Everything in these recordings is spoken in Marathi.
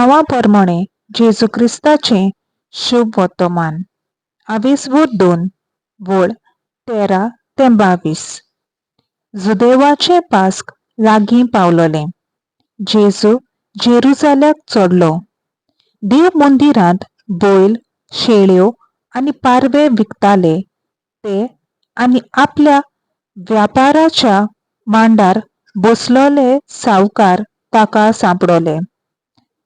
नांवा प्रमाणे जेजू क्रिस्ताचे शुभ वर्तमान. आविस्वूर 2 वळ 13 ते 22. जुदेवाचे पास्क लागीं पावलोले. जेजू जेरुसाल्याक चडलो. देव मंदिरांत बैल, शेळ्यो आनी पारवे विकताले ते आनी आपल्या व्यापाराच्या मांडार बसलोले सावकार ताका सांपडले.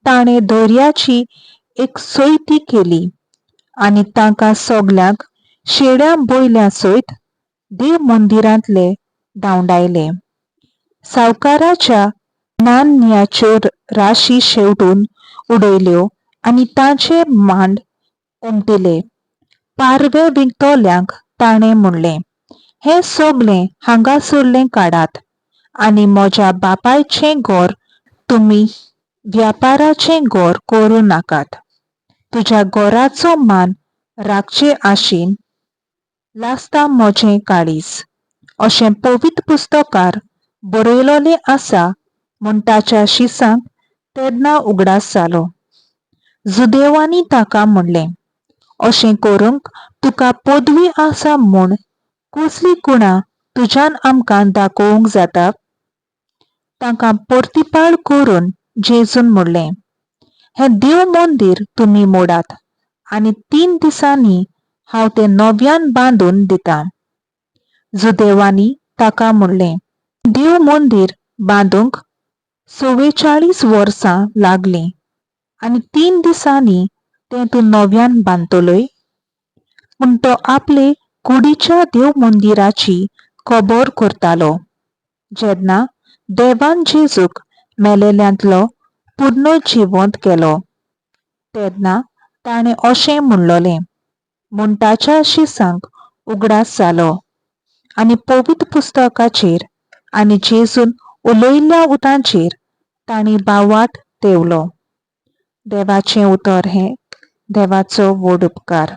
ताणें दर्याची एक सोयती केली आनी तांकां सगल्यांक शेळ्या बैल्यां सयत देव मंदिरांतले धांवडायले. सावकाराच्या नाणयांच्यो राशी शेवटून उडयल्यो आनी तांचे मांड उमटिले. पारवे विकतोल्यांक ताणें म्हणलें, हें सगळें हांगासरलें काडात आनी म्हज्या बापायचें घर तुमी व्यापाराचें घर करूं नाकात. तुज्या घराचो मान राखचे आशीन लासता म्हजें काळीज, अशें पवित्र पुस्तकार बरयलोलें आसा म्हूण ताच्या शिसांक तेन्ना उगडास जालो. जुदेवांनी ताका म्हणलें, अशें करूंक तुका पदवी आसा म्हूण कसली गुणां तुज्यान आमकां दाखोवंक जाता? तांकां परतीपाड करून जेजून म्हणलें, हें देव मंदीर तुमी मोडात आनी 3 दिसांनी हांव तें नव्यान बांदून दितां. जुदेवांनी ताका म्हणलें, देव मंदीर बांदूंक 44 वर्सां लागलीं आनी 3 दिसांनी तें तूं नव्यान बांदतलोय? पूण तो आपले कुडीच्या देव मंदिराची खबर करतालो. जेन्ना देवान जेजूक मेलेल्यांतलो पुनर्जिवंत केलो तेन्ना ताणें अशें म्हणलोलें म्हूण ताच्या शिसांक उगडास जालो आनी पवित्र पुस्तकाचेर आनी जेजून उलयल्ल्या उतांचेर तांणी बावाट तेवलो. देवाचें उतर हें. देवाचो व्हड उपकार.